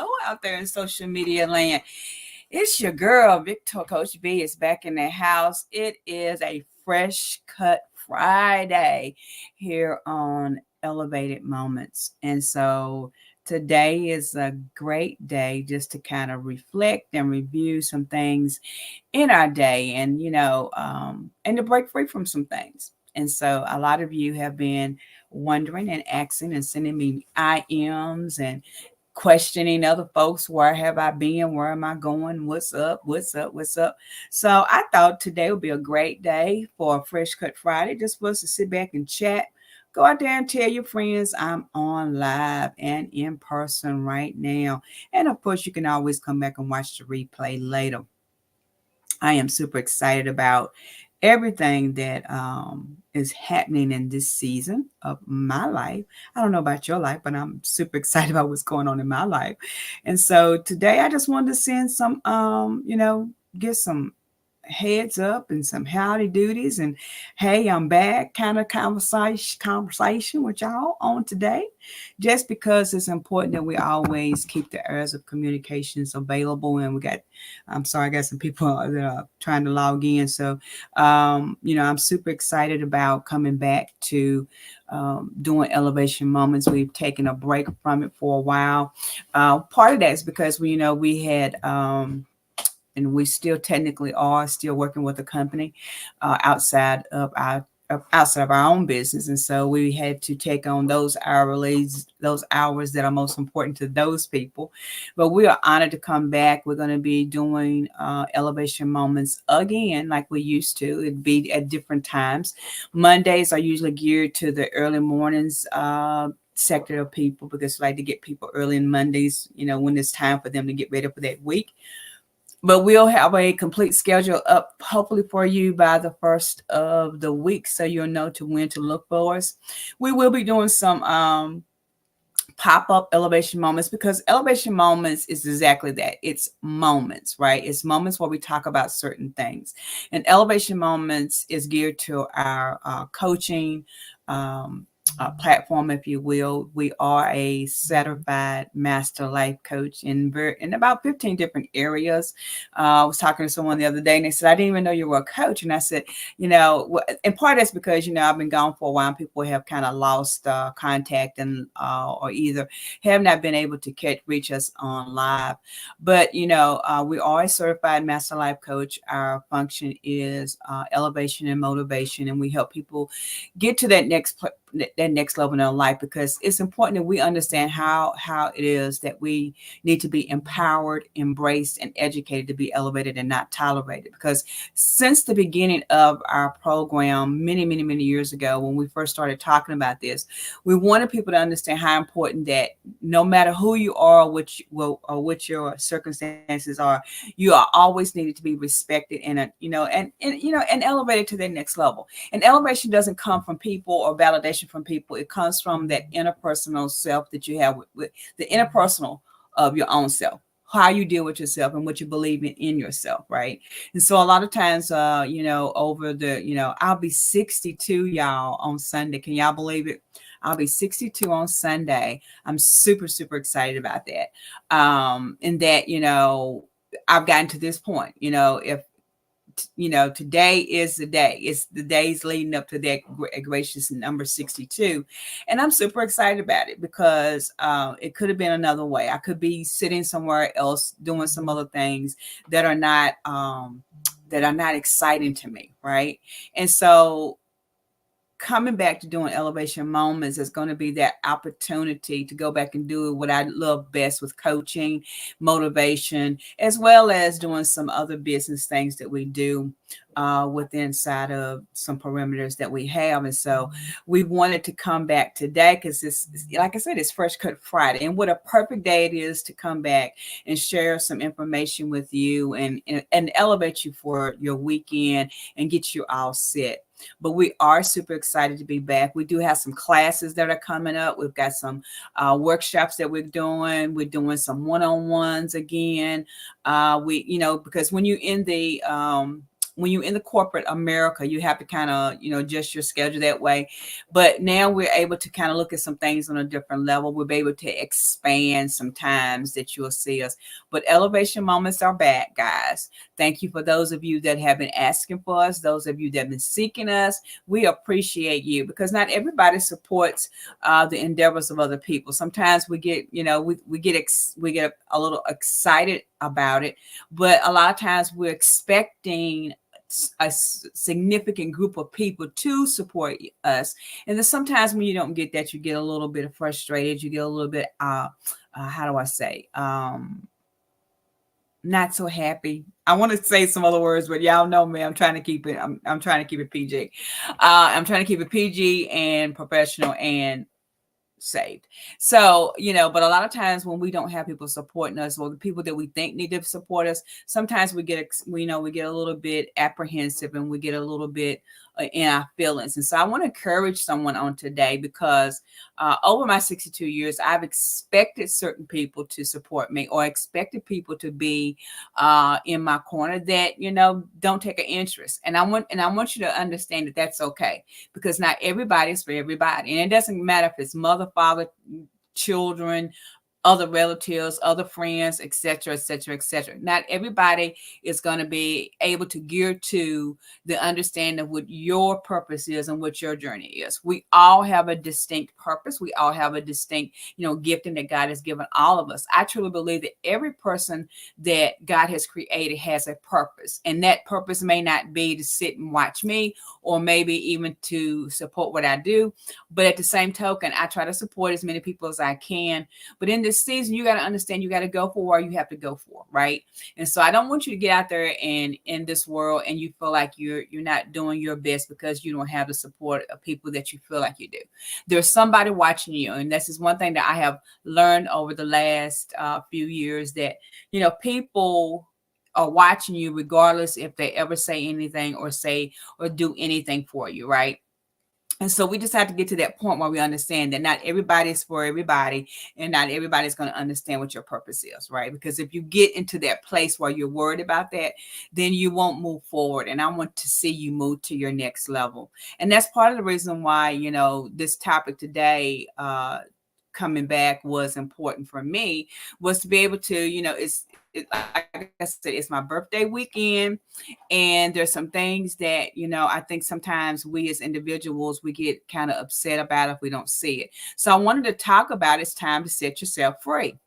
hello out there in social media land. It's your girl, Victor Coach B is back in the house. It is a fresh cut Friday here on Elevated Moments. And so today is a great day just to kind of reflect and review some things in our day and to break free from some things. And so a lot of you have been wondering and asking and sending me IMs and questioning other folks. Where have I been? Where am I going? What's up? What's up? What's up? So I thought today would be a great day for a Fresh Cut Friday, just for us to sit back and chat. Go out there and tell your friends I'm on live and in person right now. And of course, you can always come back and watch the replay later. I am super excited about everything that is happening in this season of my life. I don't know about your life, but I'm super excited about what's going on in my life. And so today I just wanted to send some, get some heads up and some howdy doodies and hey, I'm back kind of conversation with y'all on today, just because it's important that we always keep the areas of communications available. And I'm sorry, I got some people that are trying to log in. So, I'm super excited about coming back to doing elevation moments. We've taken a break from it for a while. Part of that is because we had, and we still technically are still working with a company outside of our own business. And so we had to take on those hours that are most important to those people. But we are honored to come back. We're going to be doing elevation moments again, like we used to. It'd be at different times. Mondays are usually geared to the early mornings, sector of people, because I like to get people early in Mondays, when it's time for them to get ready for that week. But we'll have a complete schedule up hopefully for you by the first of the week, so you'll know to when to look for us. We will be doing some pop-up elevation moments, because elevation moments is exactly that. It's moments, right? It's moments where we talk about certain things. And elevation moments is geared to our coaching platform, if you will. We are a certified master life coach in about 15 different areas. I was talking to someone the other day and they said, I didn't even know you were a coach. And I said, and part of that's because, I've been gone for a while and people have kind of lost contact and or either have not been able to reach us on live. But, we are a certified master life coach. Our function is elevation and motivation, and we help people get to that next level in our life, because it's important that we understand how it is that we need to be empowered, embraced, and educated to be elevated and not tolerated. Because since the beginning of our program many, many, many years ago, when we first started talking about this, we wanted people to understand how important that no matter who you are, what your circumstances are, you are always needed to be respected and elevated to the next level. And elevation doesn't come from people or validation from people. It comes from that interpersonal self that you have with the interpersonal of your own self, how you deal with yourself and what you believe in yourself, right? And so a lot of times, I'll be 62, y'all, on Sunday. Can y'all believe it? I'll be 62 on Sunday. I'm super, super excited about that. And that, I've gotten to this point, if today is the day. It's the days leading up to that gracious number 62. And I'm super excited about it, because it could have been another way. I could be sitting somewhere else doing some other things that are not exciting to me, right? And so coming back to doing elevation moments is going to be that opportunity to go back and do what I love best with coaching, motivation, as well as doing some other business things that we do within inside of some perimeters that we have. And so we wanted to come back today because it's, like I said, it's Fresh Cut Friday, and what a perfect day it is to come back and share some information with you and elevate you for your weekend and get you all set. But we are super excited to be back. We do have some classes that are coming up. We've got some workshops that we're doing. We're doing some one-on-ones again. Because when you're in the when you're in the corporate America, you have to kind of, adjust your schedule that way. But now we're able to kind of look at some things on a different level. We'll be able to expand some times that you'll see us. But elevation moments are back, guys. Thank you for those of you that have been asking for us, those of you that have been seeking us. We appreciate you, because not everybody supports the endeavors of other people. Sometimes we get, we get a little excited about it, but a lot of times we're expecting a significant group of people to support us. And then sometimes when you don't get that, you get a little bit frustrated. You get a little bit, how do I say, not so happy. I want to say some other words, but y'all know me. I'm trying to keep it. I'm trying to keep it PG. I'm trying to keep it PG and professional and saved. So, but a lot of times when we don't have people supporting us, or the people that we think need to support us, sometimes we get a little bit apprehensive, and we get a little bit in our feelings. And so I want to encourage someone on today, because over my 62 years, I've expected certain people to support me, or expected people to be in my corner that, don't take an interest. And I want you to understand that that's okay, because not everybody is for everybody. And it doesn't matter if it's mother, father, children, other relatives, other friends, etc., etc., etc. Not everybody is going to be able to gear to the understanding of what your purpose is and what your journey is. We all have a distinct purpose. We all have a distinct, gifting that God has given all of us. I truly believe that every person that God has created has a purpose, and that purpose may not be to sit and watch me, or maybe even to support what I do. But at the same token, I try to support as many people as I can. But in this season, you got to understand, you got to go for where you have to go for, right? And so I don't want you to get out there and in this world and you feel like you're not doing your best because you don't have the support of people that you feel like you do. There's somebody watching you, and this is one thing that I have learned over the last few years, that people are watching you regardless if they ever say anything or say or do anything for you, right? And so we just have to get to that point where we understand that not everybody is for everybody, and not everybody's going to understand what your purpose is, right? Because if you get into that place where you're worried about that, then you won't move forward. And I want to see you move to your next level. And that's part of the reason why, this topic today, coming back, was important for me, was to be able to, like I said, it's my birthday weekend, and there's some things that, I think sometimes we as individuals, we get kind of upset about if we don't see it. So I wanted to talk about, it's time to set yourself free.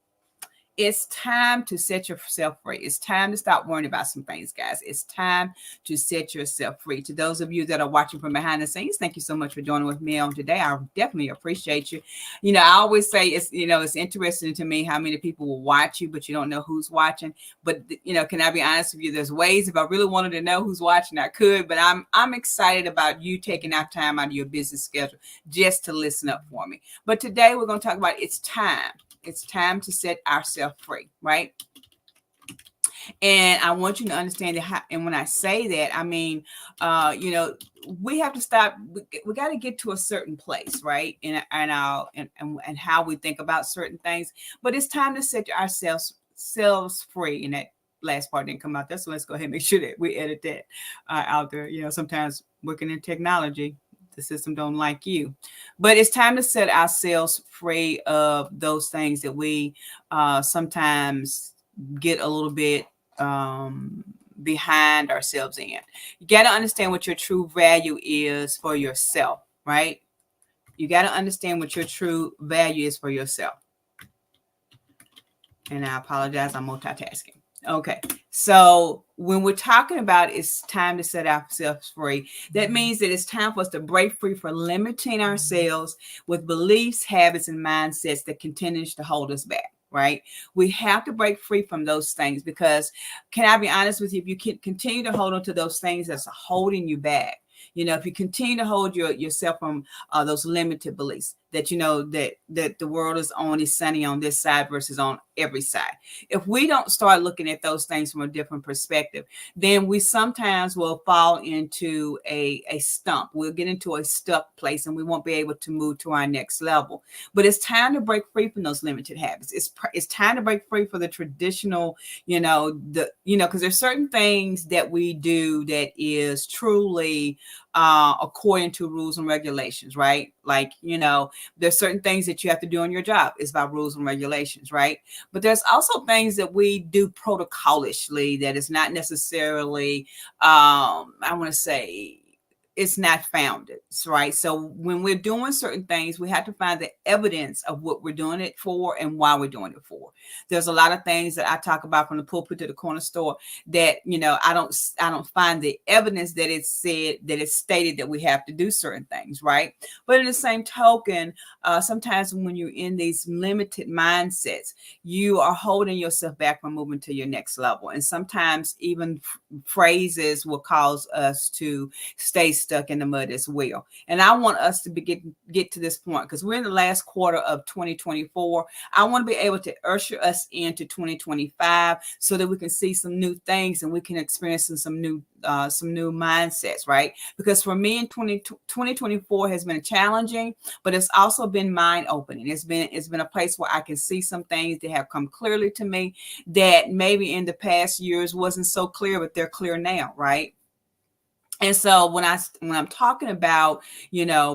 It's time to set yourself free. It's time to stop worrying about some things, guys. It's time to set yourself free. To those of you that are watching from behind the scenes, thank you so much for joining with me on today. I definitely appreciate you. I always say it's interesting to me how many people will watch you, but you don't know who's watching. But can I be honest with you? There's ways, if I really wanted to know who's watching, I could. But I'm excited about you taking out time out of your business schedule just to listen up for me. But today we're going to talk about it's time. It's time to set ourselves free, right? And I want you to understand that. And when I say that, I mean, we have to stop. We got to get to a certain place, right? And how we think about certain things. But it's time to set ourselves free. And that last part didn't come out there, so let's go ahead and make sure that we edit that out there. Sometimes working in technology, the system don't like you. But it's time to set ourselves free of those things that we sometimes get a little bit behind ourselves in. You got to understand what your true value is for yourself, right? You got to understand what your true value is for yourself. And I apologize, I'm multitasking. Okay, so when we're talking about it's time to set ourselves free, that means that it's time for us to break free from limiting ourselves with beliefs, habits, and mindsets that continues to hold us back, right? We have to break free from those things, because can I be honest with you? If you can continue to hold on to those things that's holding you back, if you continue to hold yourself from those limited beliefs, that that the world is only sunny on this side versus on every side. If we don't start looking at those things from a different perspective, then we sometimes will fall into a stump. We'll get into a stuck place and we won't be able to move to our next level. But it's time to break free from those limited habits. It's time to break free for the traditional, because there's certain things that we do that is truly according to rules and regulations, right? Like, there's certain things that you have to do on your job. It's about rules and regulations, right? But there's also things that we do protocolishly that is not necessarily, I want to say, it's not founded, right? So when we're doing certain things, we have to find the evidence of what we're doing it for and why we're doing it for. There's a lot of things that I talk about from the pulpit to the corner store that, I don't find the evidence that it's stated that we have to do certain things, right? But in the same token, sometimes when you're in these limited mindsets, you are holding yourself back from moving to your next level. And sometimes even phrases will cause us to stay stuck in the mud as well. And I want us to get to this point because we're in the last quarter of 2024. I want to be able to usher us into 2025 so that we can see some new things and we can experience some new mindsets, right? Because for me in 2024 has been challenging, but it's also been mind opening. It's been a place where I can see some things that have come clearly to me that maybe in the past years wasn't so clear, but they're clear now, right? And so when I'm talking about,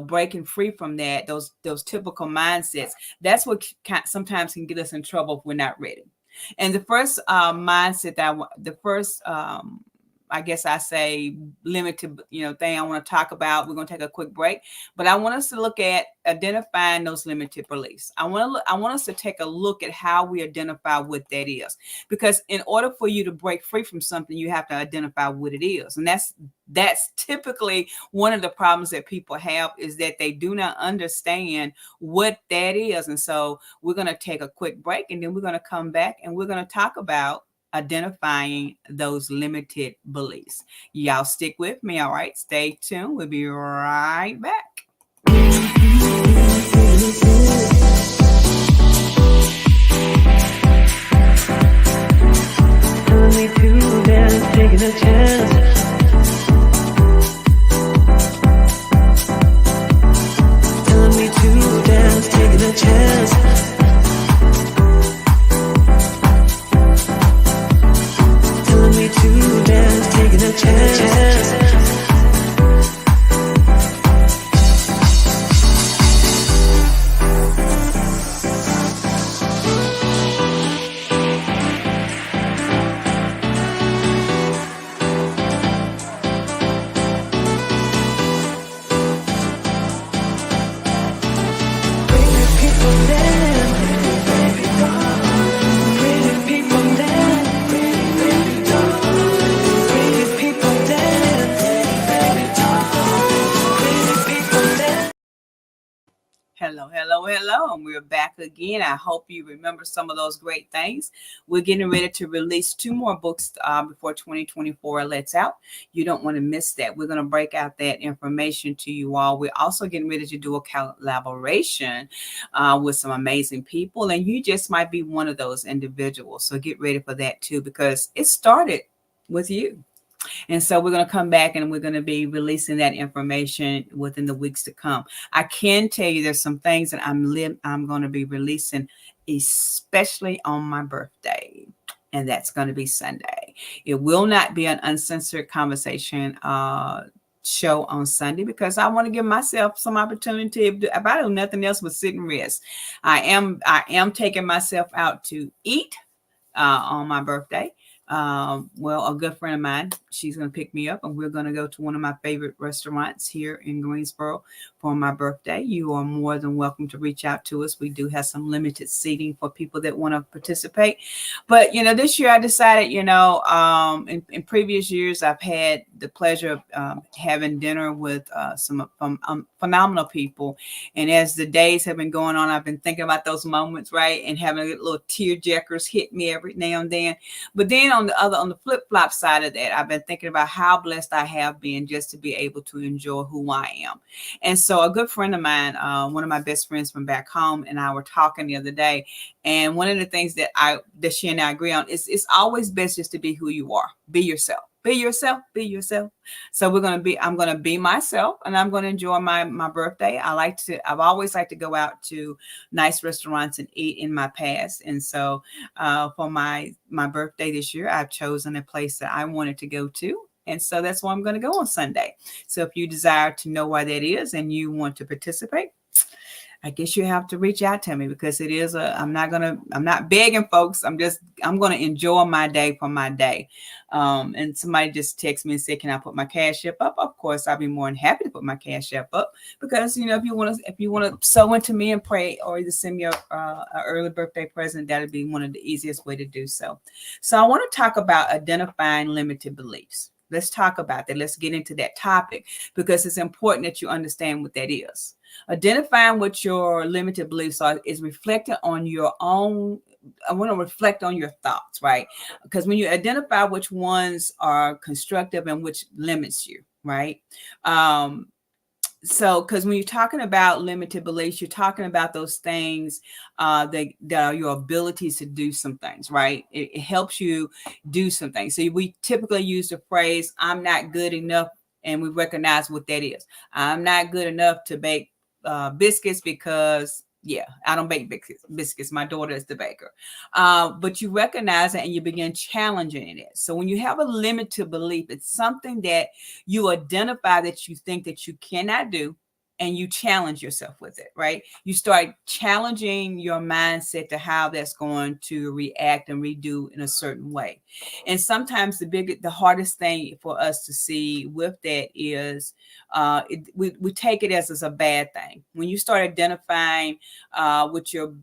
breaking free from that, those typical mindsets, that's what sometimes can get us in trouble if we're not ready. And the first mindset I guess I say limited, thing I want to talk about. We're going to take a quick break, but I want us to look at identifying those limited beliefs. I want us to take a look at how we identify what that is, because in order for you to break free from something, you have to identify what it is. And that's typically one of the problems that people have, is that they do not understand what that is. And so we're going to take a quick break and then we're going to come back and we're going to talk about identifying those limited beliefs. Y'all stick with me. All right. Stay tuned. We'll be right back. Taking a chance. Telling me to dance, taking a chance. To dance, taking a chance. Hello. And we're back again. I hope you remember some of those great things. We're getting ready to release 2 more books before 2024 lets out. You don't want to miss that. We're going to break out that information to you all. We're also getting ready to do a collaboration with some amazing people. And you just might be one of those individuals. So get ready for that too, because it started with you. And so we're going to come back and we're going to be releasing that information within the weeks to come. I can tell you there's some things that I'm going to be releasing, especially on my birthday. And that's going to be Sunday. It will not be an uncensored conversation show on Sunday, because I want to give myself some opportunity. If I do nothing else but sit and rest, I am taking myself out to eat on my birthday. Well, a good friend of mine, she's going to pick me up and we're going to go to one of my favorite restaurants here in Greensboro for my birthday. You are more than welcome to reach out to us. We do have some limited seating for people that want to participate. But, this year I decided, in previous years, I've had the pleasure of having dinner with some phenomenal people. And as the days have been going on, I've been thinking about those moments, right? And having little tear jerkers hit me every now and then. But then on the flip flop side of that, I've been thinking about how blessed I have been just to be able to enjoy who I am. And so a good friend of mine, one of my best friends from back home, and I were talking the other day. And one of the things that she and I agree on is it's always best just to be who you are. Be yourself. Be yourself. Be yourself. So I'm gonna be myself, and I'm gonna enjoy my birthday. I've always liked to go out to nice restaurants and eat in my past. And so for my birthday this year, I've chosen a place that I wanted to go to. And so that's where I'm going to go on Sunday. So if you desire to know where that is and you want to participate, I guess you have to reach out to me, because it is I'm not begging folks. I'm going to enjoy my day for my day. And somebody just text me and said, can I put my Cash App up? Of course, I'll be more than happy to put my Cash App up, because, if you want to sow into me and pray, or either send me an early birthday present, that'd be one of the easiest way to do so. So I want to talk about identifying limited beliefs. Let's talk about that. Let's get into that topic, because it's important that you understand what that is. Identifying what your limited beliefs are is reflecting on your own. I want to reflect on your thoughts, right? Because when you identify which ones are constructive and which limits you, right? So, because when you're talking about limited beliefs, you're talking about those things that are your abilities to do some things, right? It helps you do some things. So we typically use the phrase, I'm not good enough, and we recognize what that is. I'm not good enough to bake biscuits because, I don't bake biscuits. My daughter is the baker. But you recognize it and you begin challenging it. So when you have a limited belief, it's something that you identify that you think that you cannot do, and you challenge yourself with it, right? You start challenging your mindset to how that's going to react and redo in a certain way. And sometimes the hardest thing for us to see with that is we take it as a bad thing. When you start identifying what your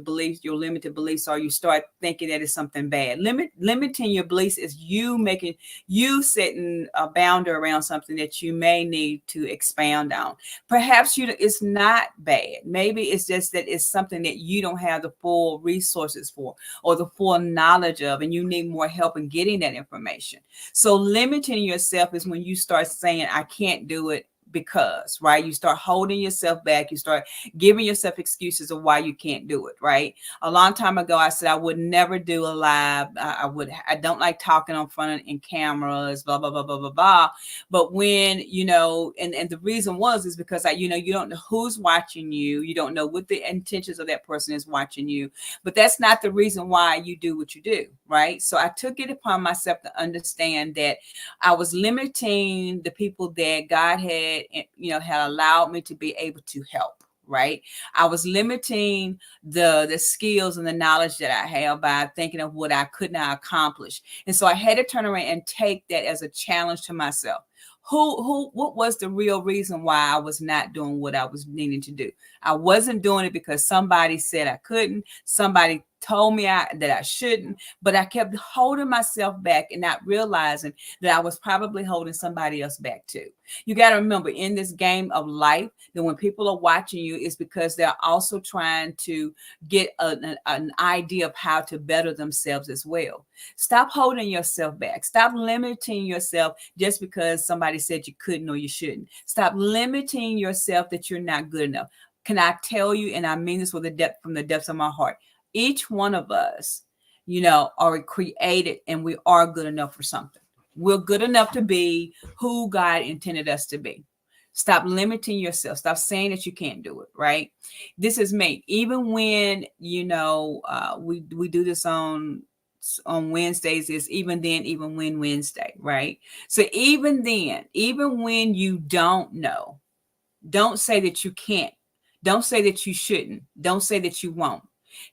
beliefs, your limited beliefs are, you start thinking that it's something bad. Limiting your beliefs is you setting a boundary around something that you may need to expound on. Perhaps it's not bad. Maybe it's just that it's something that you don't have the full resources for, or the full knowledge of, and you need more help in getting that information. So limiting yourself is when you start saying, I can't do it because, right? You start holding yourself back. You start giving yourself excuses of why you can't do it, right? A long time ago, I said I would never do a live. I don't like talking on front in cameras, blah, blah, blah, blah, blah, blah. But when, and the reason is because you don't know who's watching you. You don't know what the intentions of that person is watching you, but that's not the reason why you do what you do, right? So I took it upon myself to understand that I was limiting the people that God had allowed me to be able to help, right? I was limiting the skills and the knowledge that I have by thinking of what I could not accomplish. And so I had to turn around and take that as a challenge to myself. What was the real reason why I was not doing what I was needing to do? I wasn't doing it because somebody said I couldn't. Somebody told me that I shouldn't, but I kept holding myself back and not realizing that I was probably holding somebody else back too. You got to remember, in this game of life, that when people are watching you, it's because they're also trying to get an idea of how to better themselves as well. Stop holding yourself back. Stop limiting yourself just because somebody said you couldn't or you shouldn't. Stop limiting yourself that you're not good enough. Can I tell you, and I mean this from the depths of my heart, each one of us, are created, and we are good enough for something. We're good enough to be who God intended us to be. Stop limiting yourself. Stop saying that you can't do it, right? This is me. Even when, we do this on Wednesdays, is even when Wednesday, right? So even then, even when you don't know, don't say that you can't. Don't say that you shouldn't. Don't say that you won't.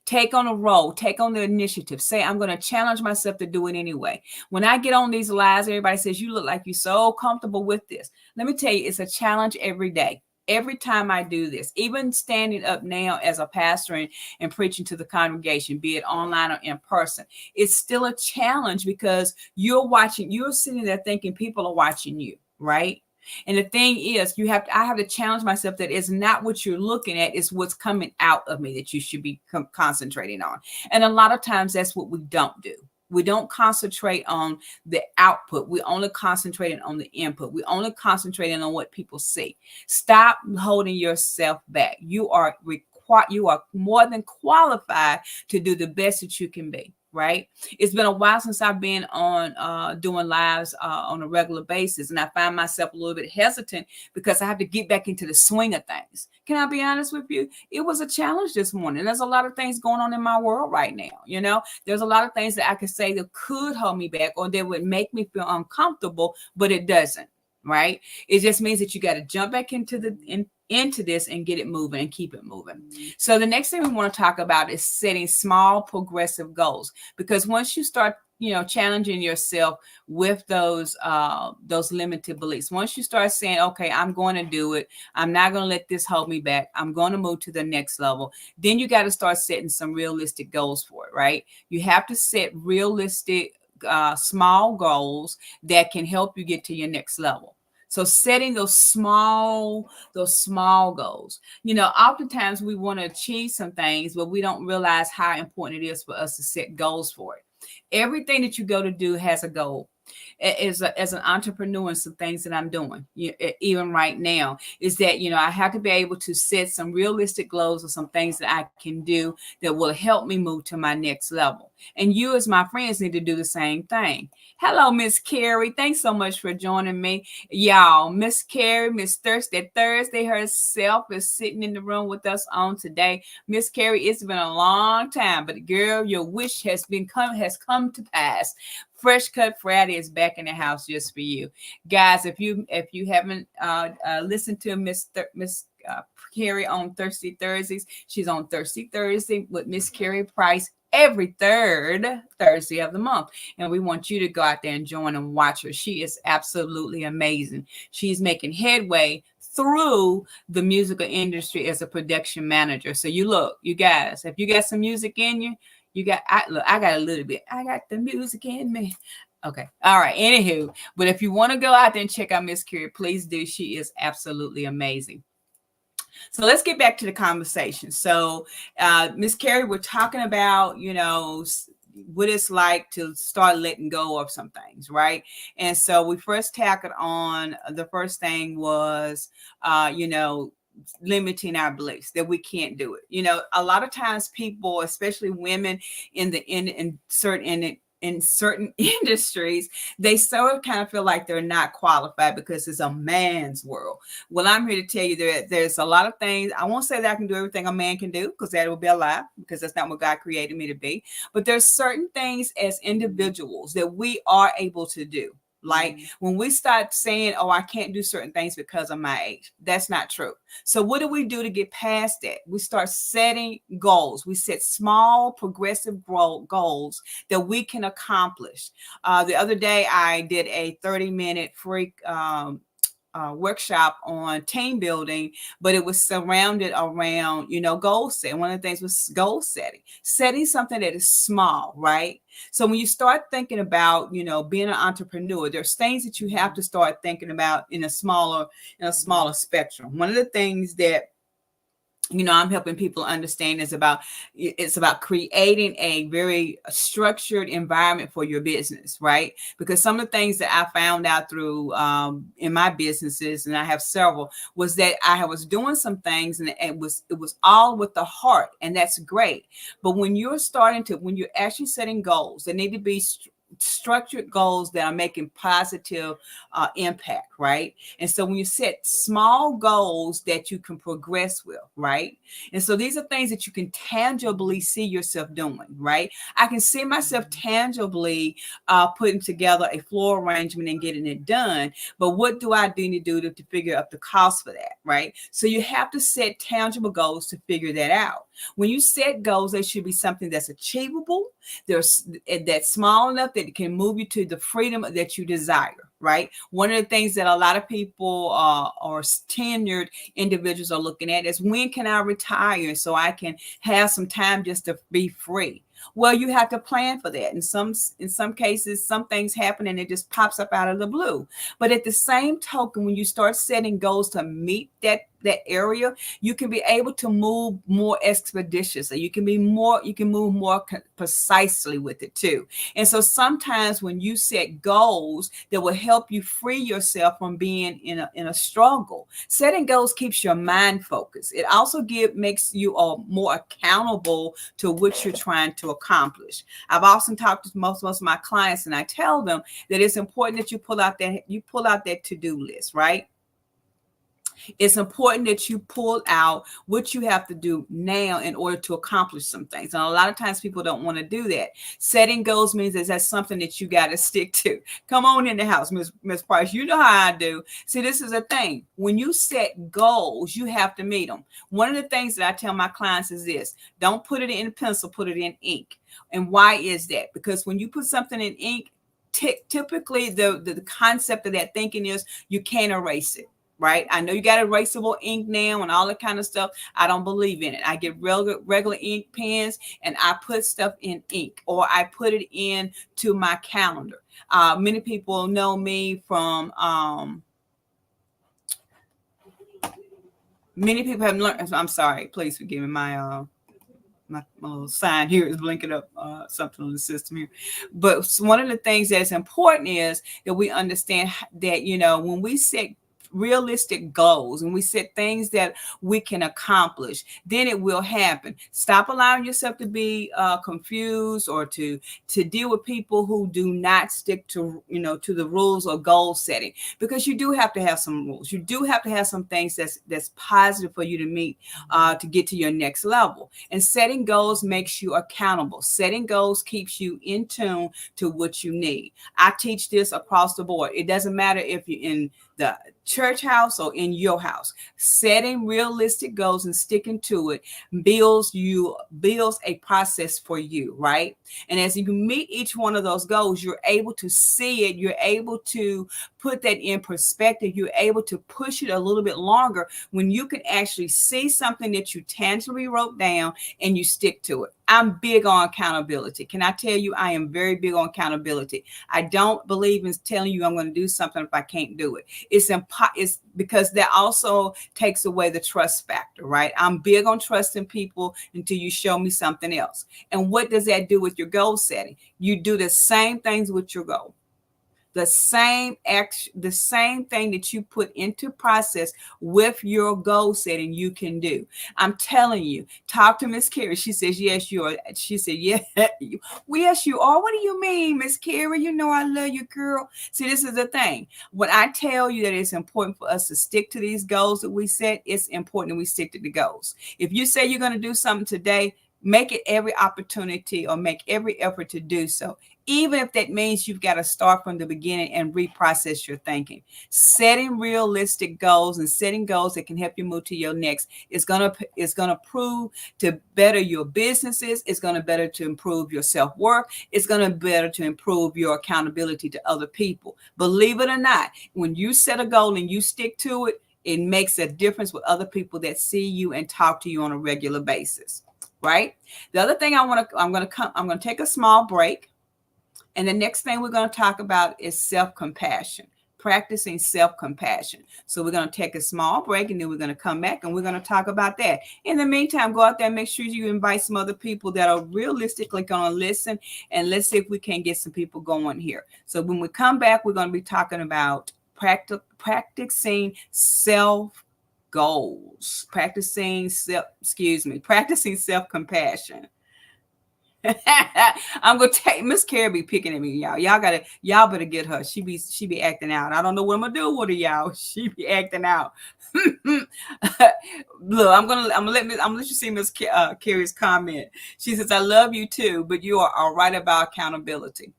Take on a role, take on the initiative. Say, I'm going to challenge myself to do it anyway. When I get on these lives, everybody says, you look like you're so comfortable with this. Let me tell you, it's a challenge every day. Every time I do this, even standing up now as a pastor and preaching to the congregation, be it online or in person, it's still a challenge, because you're sitting there thinking people are watching you, right? And the thing is, I have to challenge myself that it's not what you're looking at, it's what's coming out of me that you should be concentrating on. And a lot of times that's what we don't do. We don't concentrate on the output. We only concentrating on the input. We only concentrating on what people see. Stop holding yourself back. You are more than qualified to do the best that you can be. Right. It's been a while since I've been on doing lives on a regular basis. And I find myself a little bit hesitant because I have to get back into the swing of things. Can I be honest with you? It was a challenge this morning. There's a lot of things going on in my world right now. There's a lot of things that I could say that could hold me back or that would make me feel uncomfortable, but it doesn't. Right. It just means that you got to jump back into this and get it moving and keep it moving. So the next thing we want to talk about is setting small progressive goals, because once you start challenging yourself with those limited beliefs, once you start saying, okay, I'm going to do it, I'm not going to let this hold me back, I'm going to move to the next level, then you got to start setting some realistic goals for it. Right. You have to set realistic small goals that can help you get to your next level. So setting those small goals. Oftentimes we want to achieve some things, but we don't realize how important it is for us to set goals for it. Everything that you go to do has a goal. As an entrepreneur, and some things that I'm doing, even right now, is that I have to be able to set some realistic goals or some things that I can do that will help me move to my next level. And you, as my friends, need to do the same thing. Hello, Miss Carrie. Thanks so much for joining me, y'all. Miss Carrie, Miss Thursday herself is sitting in the room with us on today. Miss Carrie, it's been a long time, but girl, your wish has come to pass. Fresh Cut Friday is back in the house just for you, guys. If you haven't listened to Miss Carrie on Thirsty Thursdays, she's on Thirsty Thursday with Miss Carrie Price every third Thursday of the month, and we want you to go out there and join and watch her. She is absolutely amazing. She's making headway through the musical industry as a production manager. So you guys, if you got some music in you. I got a little bit. I got the music in me. Okay. All right. Anywho, but if you want to go out there and check out Miss Carrie, please do. She is absolutely amazing. So let's get back to the conversation. So, Miss Carrie, we're talking about, what it's like to start letting go of some things, right? And so we first tackled on the first thing was, limiting our beliefs that we can't do it. A lot of times people, especially women in certain industries, they sort of kind of feel like they're not qualified because it's a man's world. Well, I'm here to tell you there's a lot of things. I won't say that I can do everything a man can do, because that would be a lie, because that's not what God created me to be. But there's certain things as individuals that we are able to do. Like when we start saying, oh, I can't do certain things because of my age, that's not true. So what do we do to get past that? We start setting goals. We set small progressive goals that we can accomplish. The other day, I did a 30-minute free workshop on team building, but it was surrounded around, goal setting. One of the things was goal setting something that is small, right? So when you start thinking about, being an entrepreneur, there's things that you have to start thinking about in a smaller spectrum. One of the things that I'm helping people understand it's about creating a very structured environment for your business, right? Because some of the things that I found out through in my businesses, and I have several, was that I was doing some things and it was all with the heart, and that's great. But when you're actually setting goals, they need to be structured goals that are making positive impact, right? And so when you set small goals that you can progress with, right? And so these are things that you can tangibly see yourself doing, right? I can see myself tangibly putting together a floor arrangement and getting it done. But what do I need to do to figure out the cost for that, right? So you have to set tangible goals to figure that out. When you set goals, they should be something that's achievable. That's small enough that it can move you to the freedom that you desire, right? One of the things that a lot of people or tenured individuals are looking at is, when can I retire so I can have some time just to be free? Well, you have to plan for that. In some cases, some things happen and it just pops up out of the blue. But at the same token, when you start setting goals to meet that area, you can be able to move more expeditiously. You can move more precisely with it too. And so sometimes when you set goals that will help you free yourself from being in a struggle, setting goals keeps your mind focused. It also makes you more accountable to what you're trying to accomplish. I've often talked to most of my clients, and I tell them that it's important that you pull out that to-do list, right? It's important that you pull out what you have to do now in order to accomplish some things. And a lot of times people don't want to do that. Setting goals means that that's something that you got to stick to. Come on in the house, Miss Price. You know how I do. See, this is a thing. When you set goals, you have to meet them. One of the things that I tell my clients is this: don't put it in pencil, put it in ink. And why is that? Because when you put something in ink, typically the concept of that thinking is you can't erase it. Right? I know you got erasable ink now and all that kind of stuff. I don't believe in it. I get regular ink pens and I put stuff in ink, or I put it in to my calendar. Many people know me from, many people have learned, I'm sorry, please forgive me. My little sign here is blinking up something on the system here. But one of the things that's important is that we understand that, when we set realistic goals and we set things that we can accomplish, then it will happen. Stop allowing yourself to be confused or to deal with people who do not stick to to the rules or goal setting, because you do have to have some rules. You do have to have some things that's positive for you to meet to get to your next level. And setting goals makes you accountable. Setting goals keeps you in tune to what you need. I teach this across the board. It doesn't matter if you're in the church house or in your house. Setting realistic goals and sticking to it builds a process for you, right? And as you meet each one of those goals, you're able to see it. You're able to put that in perspective. You're able to push it a little bit longer when you can actually see something that you tangibly wrote down and you stick to it. I'm big on accountability. Can I tell you, I am very big on accountability. I don't believe in telling you I'm going to do something if I can't do it. It's because that also takes away the trust factor, right? I'm big on trusting people until you show me something else. And what does that do with your goal setting? You do the same things with your goal. The same thing that you put into process with your goal setting, you can do. I'm telling you, talk to Miss Carrie. She says, yes, you are. She said, yeah, yes, you are. What do you mean, Miss Carrie? You know I love you, girl. See, this is the thing. When I tell you that it's important for us to stick to these goals that we set, it's important that we stick to the goals. If you say you're going to do something today, make it every opportunity or make every effort to do so, even if that means you've got to start from the beginning and reprocess your thinking. Setting realistic goals and setting goals that can help you move to your next is gonna prove to better your businesses. It's gonna better to improve your self-worth. It's gonna better to improve your accountability to other people. Believe it or not, when you set a goal and you stick to it, it makes a difference with other people that see you and talk to you on a regular basis. Right? The other thing I'm going to take a small break. And the next thing we're going to talk about is self-compassion, practicing self-compassion. So we're going to take a small break and then we're going to come back and we're going to talk about that. In the meantime, go out there and make sure you invite some other people that are realistically going to listen, and let's see if we can get some people going here. So when we come back, we're going to be talking about practicing self-goals, practicing self-compassion. I'm gonna take Miss Carrie be picking at me, y'all. Y'all better get her. She be acting out. I don't know what I'm gonna do with her, y'all. She be acting out. Look, I'm gonna let you see Miss Carrie's comment. She says, "I love you too, but you are right about accountability."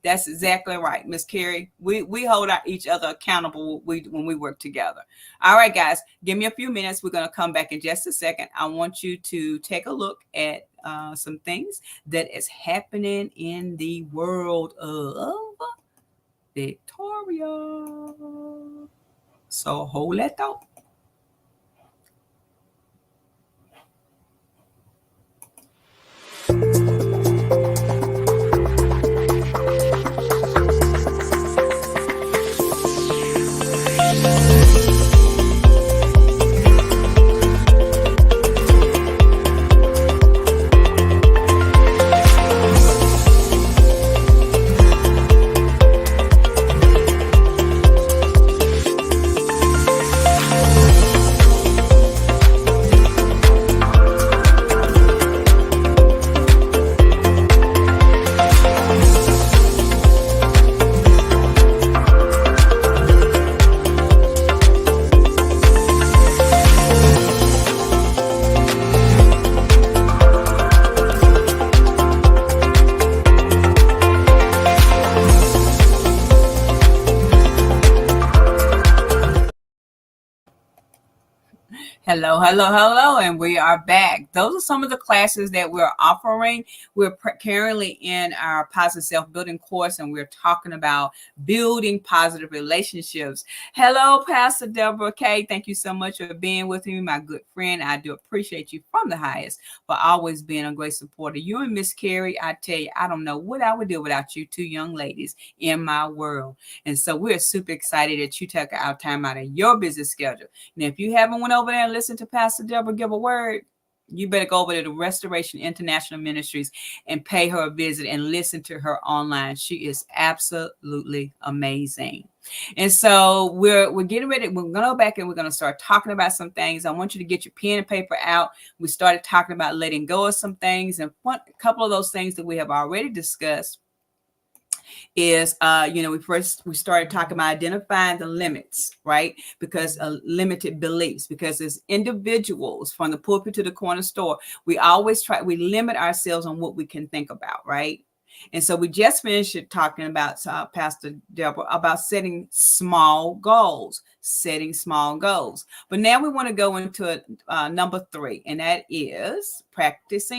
That's exactly right, Miss Carrie. We hold each other accountable when we work together. All right, guys, give me a few minutes. We're going to come back in just a second. I want you to take a look at some things that is happening in the world of Victoria. So hold that thought. Hello, hello, hello, and we are back. Those are some of the classes that we're offering. We're currently in our positive self building course, and we're talking about building positive relationships. Hello, Pastor Deborah K. Thank you so much for being with me, my good friend. I do appreciate you from the highest for always being a great supporter. You and Miss Carrie, I tell you, I don't know what I would do without you two young ladies in my world. And so we're super excited that you took our time out of your busy schedule. Now, if you haven't went over there and listened to Pastor Deborah give a word, you better go over to the Restoration International Ministries and pay her a visit and listen to her online. She is absolutely amazing. And so we're getting ready. We're going to go back and we're going to start talking about some things. I want you to get your pen and paper out. We started talking about letting go of some things, and a couple of those things that we have already discussed is we started talking about identifying the limits, right? Because limited beliefs, because as individuals from the pulpit to the corner store, we limit ourselves on what we can think about, right? And so we just finished talking about Pastor Deborah about setting small goals. But now we want to go into number 3, and that is practice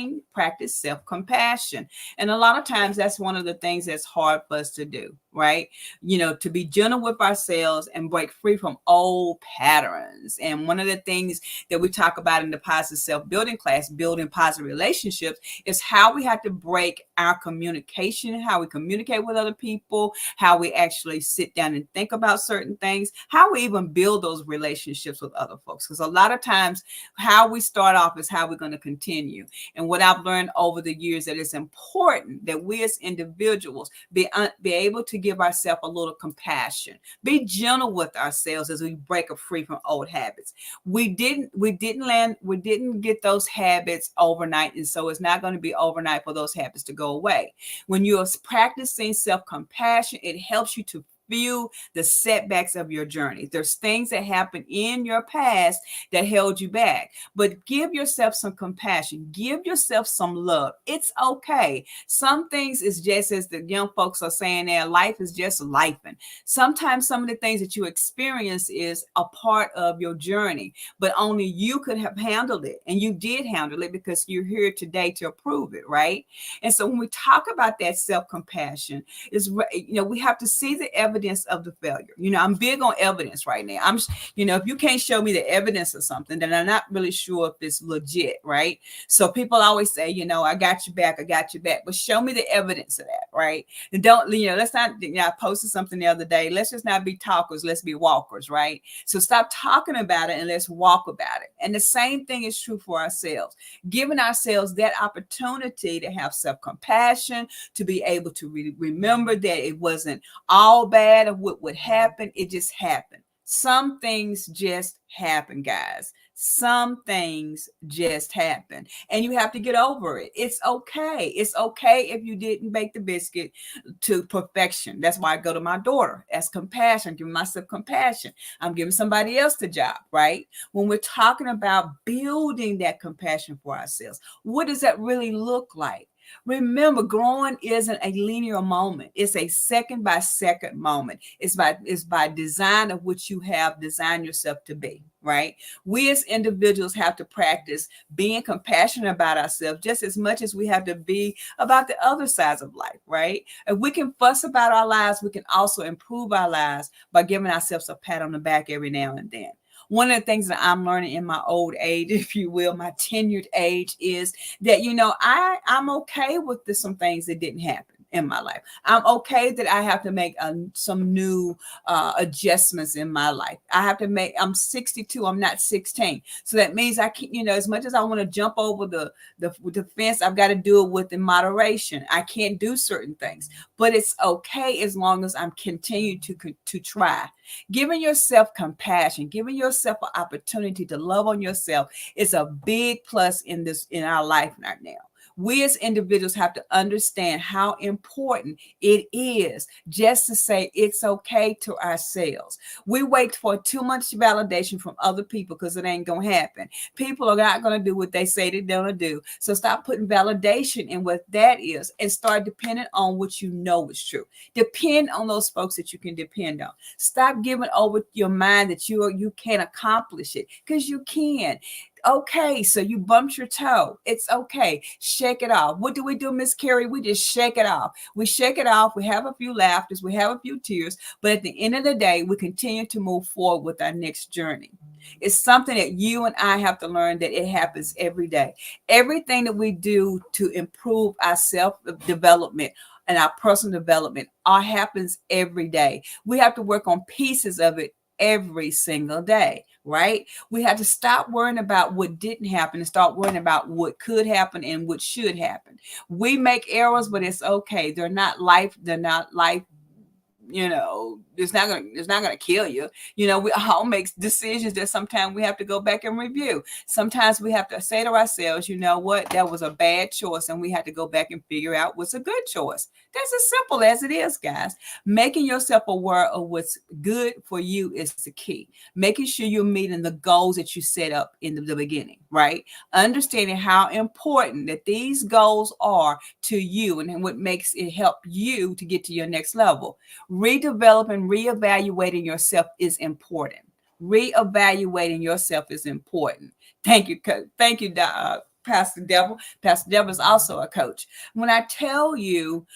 self-compassion. And a lot of times that's one of the things that's hard for us to do, right? To be gentle with ourselves and break free from old patterns. And one of the things that we talk about in the positive self-building class, building positive relationships, is how we have to break our communication, how we communicate with other people, how we actually sit down and think about certain things, how we even build those relationships with other folks. Because a lot of times how we start off is how we're going to continue. And what I've learned over the years, that it's important that we as individuals be able to give ourselves a little compassion, be gentle with ourselves as we break free from old habits. We didn't get those habits overnight, and so it's not going to be overnight for those habits to go away. When you're practicing self-compassion, it helps you to view the setbacks of your journey. There's things that happened in your past that held you back, but give yourself some compassion, give yourself some love. It's okay. Some things is just, as the young folks are saying there, life is just life. And sometimes some of the things that you experience is a part of your journey, but only you could have handled it. And you did handle it because you're here today to approve it, right? And so when we talk about that self-compassion, we have to see the evidence of the failure. I'm big on evidence right now. If you can't show me the evidence of something, then I'm not really sure if it's legit, right? So people always say, I got your back, but show me the evidence of that, right? And don't, let's not, I posted something the other day. Let's just not be talkers, let's be walkers, right? So stop talking about it and let's walk about it. And the same thing is true for ourselves, giving ourselves that opportunity to have self-compassion, to be able to remember that it wasn't all bad of what would happen. It just happened. Some things just happen, guys. Some things just happen, and you have to get over it. It's okay. It's okay if you didn't bake the biscuit to perfection. That's why I go to my daughter. That's compassion, giving myself compassion. I'm giving somebody else the job, right? When we're talking about building that compassion for ourselves, what does that really look like? Remember, growing isn't a linear moment. It's a second by second moment. It's by design of which you have designed yourself to be, right? We as individuals have to practice being compassionate about ourselves just as much as we have to be about the other sides of life, right? If we can fuss about our lives, we can also improve our lives by giving ourselves a pat on the back every now and then. One of the things that I'm learning in my old age, if you will, my tenured age, is that, I'm okay with some things that didn't happen in my life. I'm okay that I have to make some new adjustments in my life. I'm 62, I'm not 16. So that means I can't, as much as I want to jump over the fence, I've got to do it with in moderation. I can't do certain things, but it's okay as long as I'm continuing to try. Giving yourself compassion, giving yourself an opportunity to love on yourself is a big plus in our life right now. We as individuals have to understand how important it is just to say it's okay to ourselves. We wait for too much validation from other people because it ain't going to happen. People are not going to do what they say they're going to do. So stop putting validation in what that is and start depending on what you know is true. Depend on those folks that you can depend on. Stop giving over your mind that you can't accomplish it, because you can. Okay, so you bumped your toe. It's okay. Shake it off. What do we do, Miss Carrie? We just shake it off. We shake it off. We have a few laughters. We have a few tears. But at the end of the day, we continue to move forward with our next journey. It's something that you and I have to learn, that it happens every day. Everything that we do to improve our self-development and our personal development all happens every day. We have to work on pieces of it every single day, right? We have to stop worrying about what didn't happen and start worrying about what could happen and what should happen. We make errors, but it's okay. They're not life. It's not gonna kill you. We all make decisions that sometimes we have to go back and review. Sometimes we have to say to ourselves, you know what, that was a bad choice, and we have to go back and figure out what's a good choice. That's as simple as it is, guys. Making yourself aware of what's good for you is the key. Making sure you're meeting the goals that you set up in the beginning, right? Understanding how important that these goals are to you and what makes it help you to get to your next level. Redeveloping, reevaluating yourself is important. Reevaluating yourself is important. Thank you. Thank you, Pastor Devil. Pastor Devil is also a coach. When I tell you,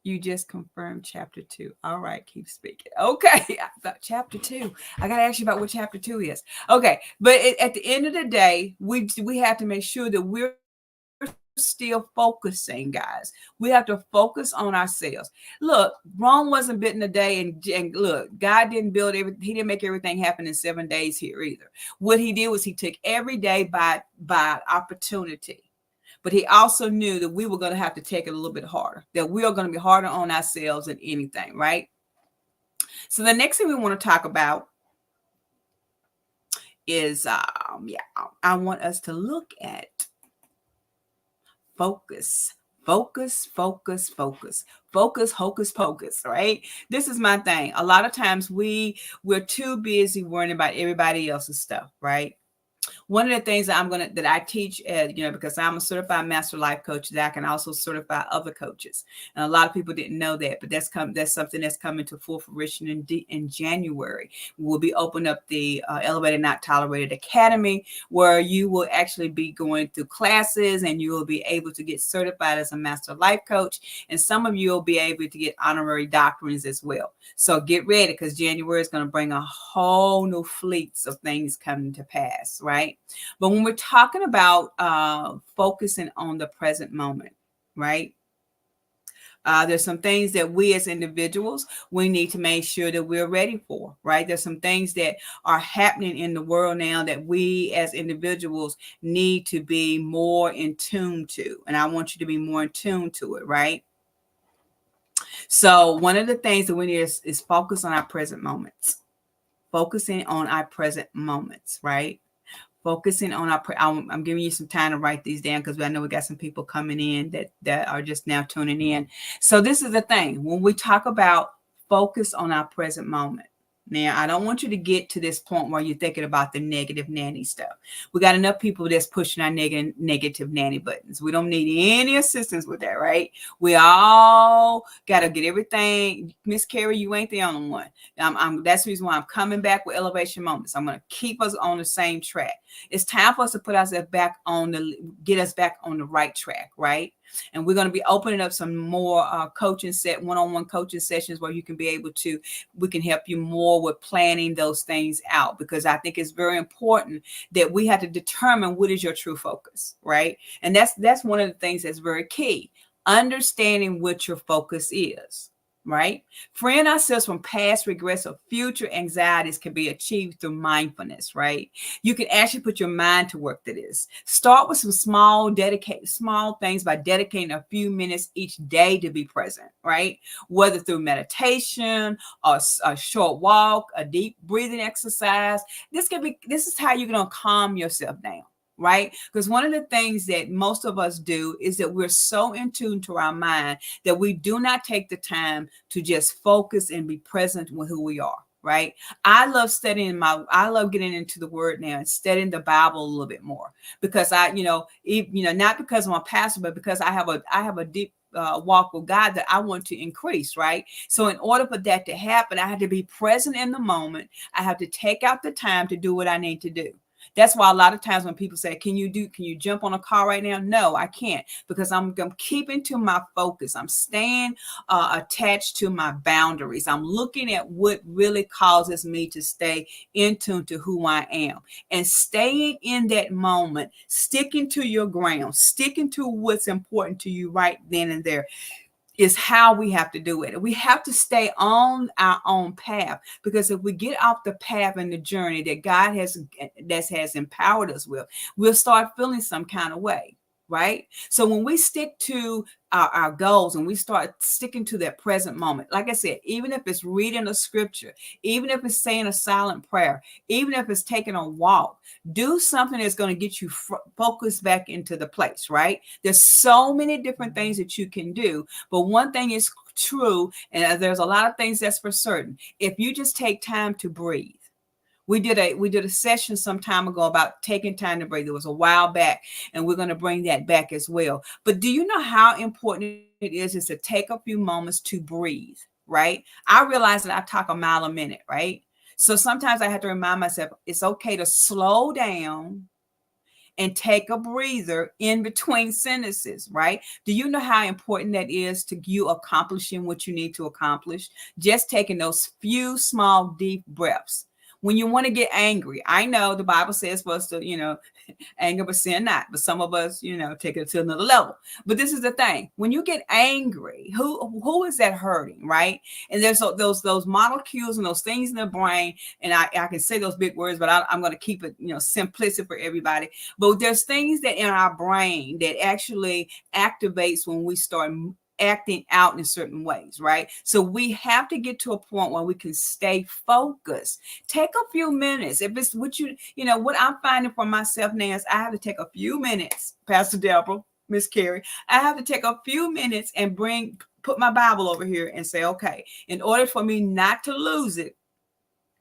you just confirmed chapter 2. All right, keep speaking. Okay, I thought chapter 2. I got to ask you about what chapter 2 is. Okay, but at the end of the day, we have to make sure that we're still focusing, guys. We have to focus on ourselves. Look, Rome wasn't built in a day, and look, God didn't build everything. He didn't make everything happen in 7 days here either. What he did was he took every day by opportunity. But he also knew that we were going to have to take it a little bit harder, that we are going to be harder on ourselves than anything, right? So the next thing we want to talk about is, I want us to look at focus, hocus pocus, right? This is my thing. A lot of times we're too busy worrying about everybody else's stuff, right? One of the things that I teach, because I'm a certified master life coach, that I can also certify other coaches. And a lot of people didn't know that, but that's something that's coming to full fruition in January. We'll be opening up the Elevated Not Tolerated Academy, where you will actually be going through classes and you will be able to get certified as a master life coach. And some of you will be able to get honorary doctrines as well. So get ready, because January is going to bring a whole new fleets of things coming to pass, right? But when we're talking about focusing on the present moment, right? There's some things that we as individuals, we need to make sure that we're ready for, right? There's some things that are happening in the world now that we as individuals need to be more in tune to. And I want you to be more in tune to it, right? So one of the things that we need is focus on our present moments. Focusing on our present moments, right? Focusing on I'm giving you some time to write these down, because I know we got some people coming in that are just now tuning in. So this is the thing. When we talk about focus on our present moment, now, I don't want you to get to this point where you're thinking about the negative nanny stuff. We got enough people that's pushing our negative nanny buttons. We don't need any assistance with that, right? We all got to get everything. Miss Carrie, you ain't the only one. That's the reason why I'm coming back with Elevation Moments. I'm going to keep us on the same track. It's time for us to put ourselves get us back on the right track, right? And we're going to be opening up some more one-on-one coaching sessions where we can help you more with planning those things out, because I think it's very important that we have to determine what is your true focus, right? And that's one of the things that's very key. Understanding what your focus is, right? Freeing ourselves from past regrets or future anxieties can be achieved through mindfulness, right? You can actually put your mind to work to this. Start with some small things by dedicating a few minutes each day to be present, right? Whether through meditation or a short walk, a deep breathing exercise. This is how you're going to calm yourself down. right? Because one of the things that most of us do is that we're so in tune to our mind that we do not take the time to just focus and be present with who we are. Right. I love getting into the word now and studying the Bible a little bit more because not because I'm a pastor, but because I have a deep walk with God that I want to increase. Right. So in order for that to happen, I have to be present in the moment. I have to take out the time to do what I need to do. That's why a lot of times when people say, can you jump on a car right now? No, I can't, because I'm keeping to my focus. I'm staying attached to my boundaries. I'm looking at what really causes me to stay in tune to who I am and staying in that moment, sticking to your ground, sticking to what's important to you right then and there is how we have to do it. We have to stay on our own path, because if we get off the path and the journey that God has empowered us with, we'll start feeling some kind of way. Right. So when we stick to our goals and we start sticking to that present moment, like I said, even if it's reading a scripture, even if it's saying a silent prayer, even if it's taking a walk, do something that's going to get you focused back into the place. Right. There's so many different things that you can do. But one thing is true, and there's a lot of things that's for certain. If you just take time to breathe. We did a session some time ago about taking time to breathe. It was a while back, and we're going to bring that back as well. But do you know how important it is to take a few moments to breathe, right? I realize that I talk a mile a minute, right? So sometimes I have to remind myself it's okay to slow down and take a breather in between sentences, right? Do you know how important that is to you accomplishing what you need to accomplish? Just taking those few small deep breaths. When you want to get angry, I know the Bible says for us to, anger but sin not. But some of us, take it to another level. But this is the thing: when you get angry, who is that hurting, right? And there's those molecules and those things in the brain. And I can say those big words, but I'm going to keep it, simplistic for everybody. But there's things that in our brain that actually activates when we start acting out in certain ways, right? So we have to get to a point where we can stay focused. Take a few minutes. If it's what what I'm finding for myself now is I have to take a few minutes, Pastor Deborah, Miss Carrie, I have to take a few minutes and put my Bible over here and say, okay, in order for me not to lose it,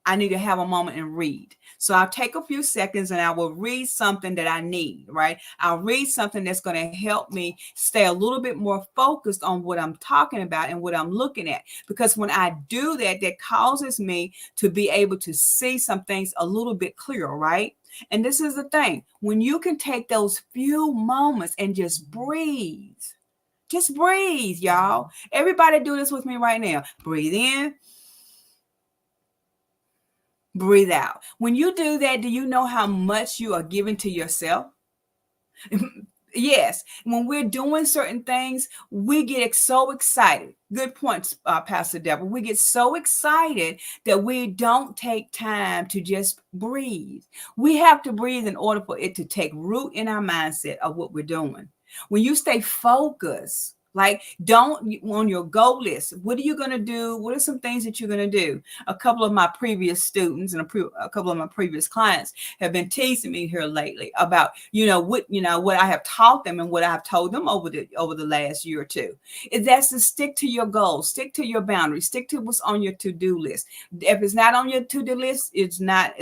I need to have a moment and read. So I'll take a few seconds and I will read something that I need, right? I'll read something that's going to help me stay a little bit more focused on what I'm talking about and what I'm looking at. Because when I do that, that causes me to be able to see some things a little bit clearer, right? And this is the thing: when you can take those few moments and just breathe, y'all. Everybody do this with me right now. Breathe in. Breathe out. When you do that, do you know how much you are giving to yourself? Yes. When we're doing certain things, we get so excited. Good points, Pastor Deborah. We get so excited that we don't take time to just breathe. We have to breathe in order for it to take root in our mindset of what we're doing. When you stay focused, like, don't on your goal list, what are you going to do? What are some things that you're going to do? A couple of my previous students and a couple of my previous clients have been teasing me here lately about, what I have taught them and what I've told them over the last year or two. That's to stick to your goals, stick to your boundaries, stick to what's on your to-do list. If it's not on your to-do list, it's not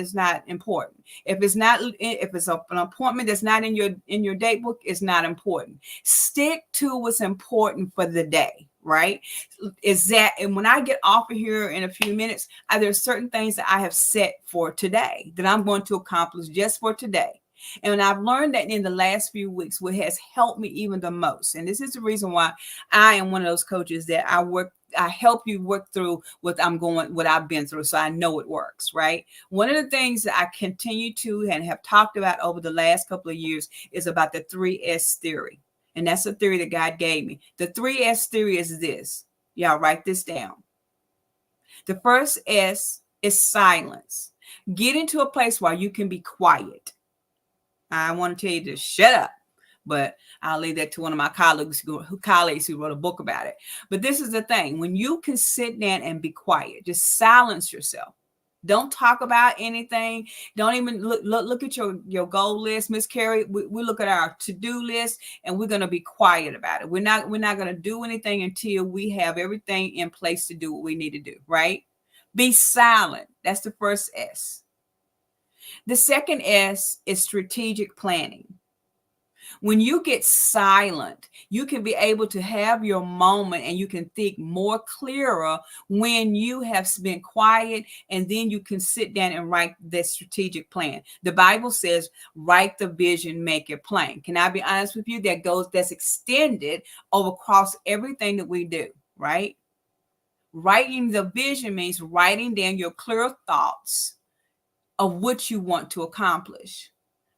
important. If it's an appointment that's not in your date book, it's not important. Stick to what's important for the day, right? Is that, and when I get off of here in a few minutes, there's certain things that I have set for today that I'm going to accomplish just for today. And I've learned that in the last few weeks, what has helped me even the most, and this is the reason why I am one of those coaches that I help you work through what I've been through, so I know it works, right? One of the things that I continue to and have talked about over the last couple of years is about the 3S theory. And that's a theory that God gave me. The 3S theory is this. Y'all write this down. The first S is silence. Get into a place where you can be quiet. I want to tell you to shut up, but I'll leave that to one of my colleagues who wrote a book about it. But this is the thing: when you can sit down and be quiet, just silence yourself. Don't talk about anything. Don't even look at your goal list, Miss Carrie. We look at our to-do list and we're gonna be quiet about it. We're not gonna do anything until we have everything in place to do what we need to do, right? Be silent. That's the first S. The second S is strategic planning. When you get silent, you can be able to have your moment and you can think more clearer when you have been quiet, and then you can sit down and write that strategic plan. The Bible says, write the vision, make it plain. Can I be honest with you? That's extended over across everything that we do, right? Writing the vision means writing down your clear thoughts of what you want to accomplish.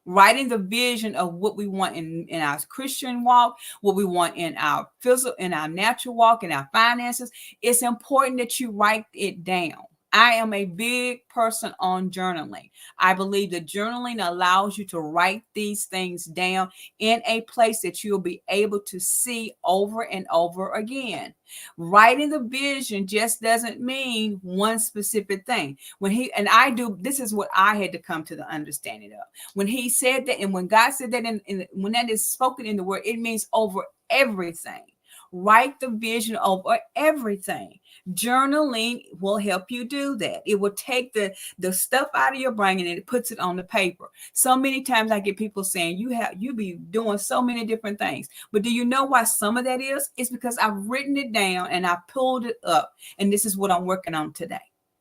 Writing the vision of what we want in our Christian walk, what we want in our physical, in our natural walk, in our finances. It's important that you write it down. I am a big person on journaling. I believe that journaling allows you to write these things down in a place that you'll be able to see over and over again. Writing the vision just doesn't mean one specific thing. This is what I had to come to the understanding of. When he said that, and when God said that, when that is spoken in the word, it means over everything. Write the vision over everything. Journaling will help you do that. It will take the stuff out of your brain and it puts it on the paper. So many times I get people saying, you be doing so many different things. But do you know why some of that is? It's because I've written it down and I pulled it up. And this is what I'm working on today.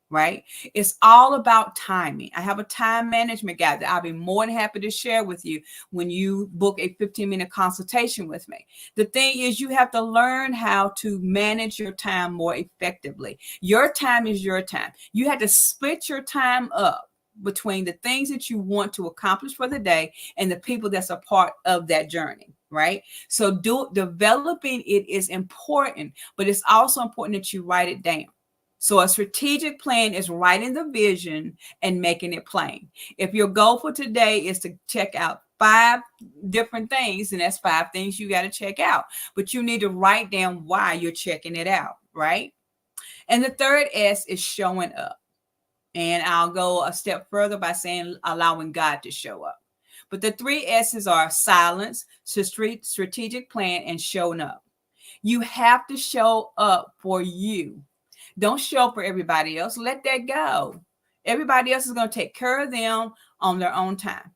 Right? It's all about timing. I have a time management guide that I'll be more than happy to share with you when you book a 15-minute consultation with me. The thing is, you have to learn how to manage your time more effectively. Your time is your time. You have to split your time up between the things that you want to accomplish for the day and the people that's a part of that journey. Right? So developing it is important, but it's also important that you write it down. So a strategic plan is writing the vision and making it plain. If your goal for today is to check out 5 different things, and that's 5 things you got to check out, but you need to write down why you're checking it out, right? And the third S is showing up. And I'll go a step further by saying allowing God to show up. But the 3 S's are silence, strategic plan, and showing up. You have to show up for you. Don't show up for everybody else. Let that go. Everybody else is going to take care of them on their own time.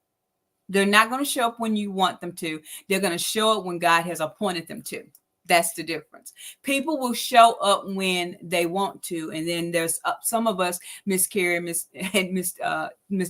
They're not going to show up when you want them to. They're going to show up when God has appointed them to. That's the difference. People will show up when they want to, and then there's some of us, Miss Carrie, Miss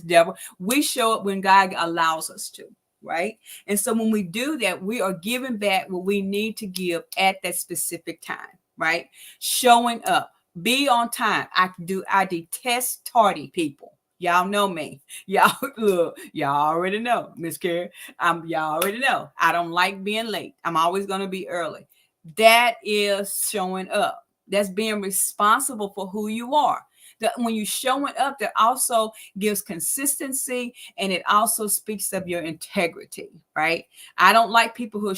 Deborah, we show up when God allows us to. Right? And so when we do that, we are giving back what we need to give at that specific time. Right? Showing up. Be on time. I detest tardy people. Y'all know me. Y'all look, y'all already know, Miss Carrie. Y'all already know. I don't like being late. I'm always going to be early. That is showing up. That's being responsible for who you are. That when you're showing up, that also gives consistency, and it also speaks of your integrity, right? I don't like people who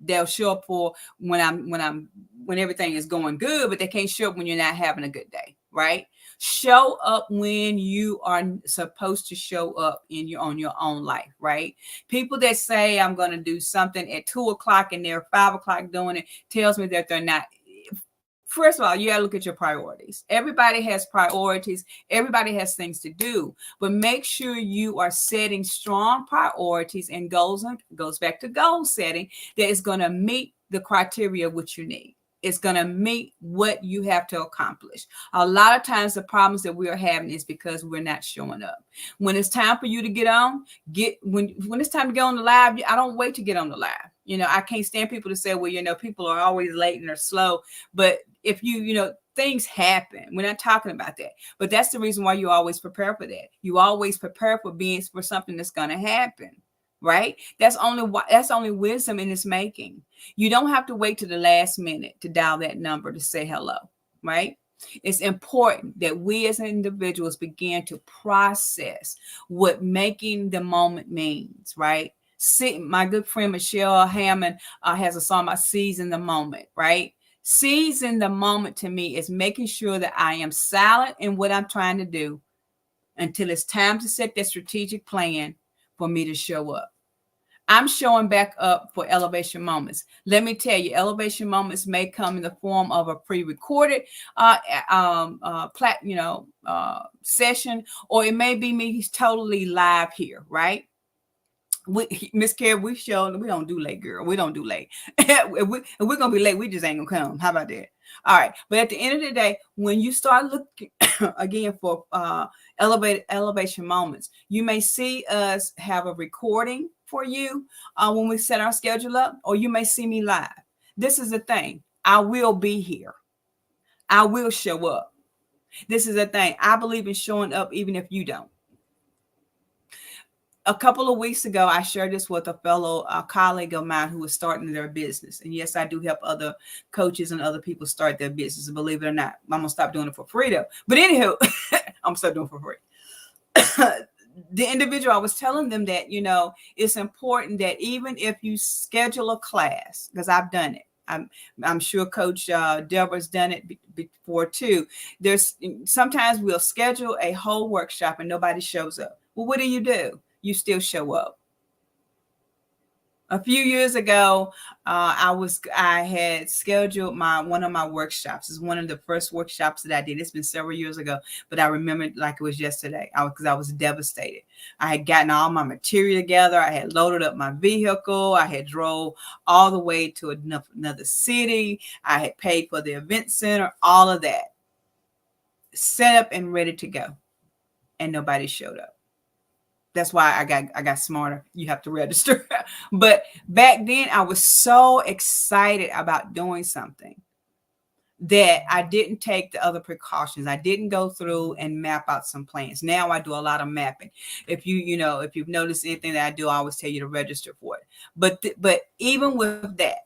they'll show up for when everything is going good, but they can't show up when you're not having a good day, right? Show up when you are supposed to show up on your own life, right? People that say I'm going to do something at 2:00 and they're 5:00 doing it tells me that they're not. First of all, you got to look at your priorities. Everybody has priorities. Everybody has things to do, but make sure you are setting strong priorities and goals. And goes back to goal setting that is going to meet the criteria of what you need. It's going to meet what you have to accomplish. A lot of times the problems that we are having is because we're not showing up. When it's time for you to get on, when it's time to get on the live, I don't wait to get on the live. I can't stand people to say, well, people are always late and they're slow. But if things happen. We're not talking about that. But that's the reason why you always prepare for that. You always prepare for something that's going to happen. Right? That's only wisdom in its making. You don't have to wait to the last minute to dial that number to say hello, right? It's important that we as individuals begin to process what making the moment means, right? My good friend Michelle Hammond has a song about seizing the moment, right? Seizing the moment to me is making sure that I am silent in what I'm trying to do, until it's time to set that strategic plan for me to show up. I'm showing back up for elevation moments. Let me tell you, elevation moments may come in the form of a pre-recorded session, or it may be me totally live here, right? Miss Carrie, we don't do late, girl. We don't do late. if we're gonna be late, we just ain't gonna come. How about that? All right. But at the end of the day, when you start looking again for elevation moments, you may see us have a recording for you when we set our schedule up, or you may see me live. This is the thing. I will be here. I will show up. This is the thing. I believe in showing up even if you don't. A couple of weeks ago, I shared this with a fellow colleague of mine who was starting their business. And yes, I do help other coaches and other people start their business. Believe it or not, I'm going to stop doing it for free though. But anywho, I'm going to start doing it for free. The individual, I was telling them that, it's important that even if you schedule a class, because I've done it, I'm sure Coach Deborah's done it before too. There's sometimes we'll schedule a whole workshop and nobody shows up. Well, what do? You still show up. A few years ago, I had scheduled one of my workshops. It's one of the first workshops that I did. It's been several years ago, but I remember it like it was yesterday because I was devastated. I had gotten all my material together. I had loaded up my vehicle. I had drove all the way to another city. I had paid for the event center, all of that. Set up and ready to go. And nobody showed up. That's why I got smarter. You have to register. But back then I was so excited about doing something that I didn't take the other precautions. I didn't go through and map out some plans. Now I do a lot of mapping. If you've noticed anything that I do, I always tell you to register for it. But even with that,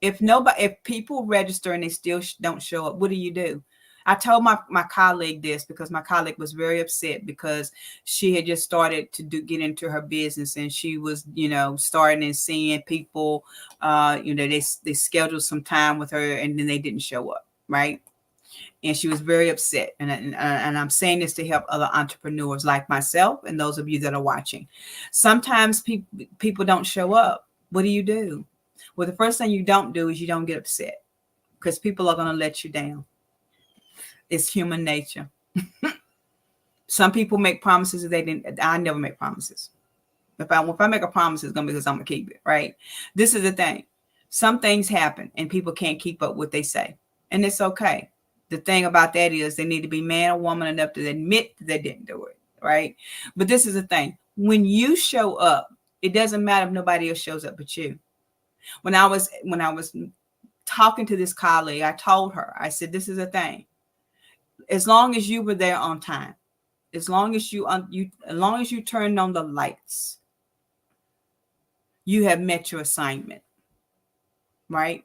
if people register and they still don't show up, what do? I told my colleague this because my colleague was very upset because she had just started to get into her business, and she was, starting and seeing people, they scheduled some time with her and then they didn't show up. Right. And she was very upset. And I'm saying this to help other entrepreneurs like myself and those of you that are watching. Sometimes people don't show up. What do? Well, the first thing you don't do is you don't get upset, because people are going to let you down. It's human nature. Some people make promises that they didn't. I never make promises. If I make a promise, it's going to be because I'm going to keep it, right? This is the thing. Some things happen and people can't keep up what they say. And it's okay. The thing about that is they need to be man or woman enough to admit that they didn't do it, right? But this is the thing. When you show up, it doesn't matter if nobody else shows up but you. When I was talking to this colleague, I told her, I said, this is the thing. As long as you were there on time, as long as you turned on the lights, you have met your assignment, right?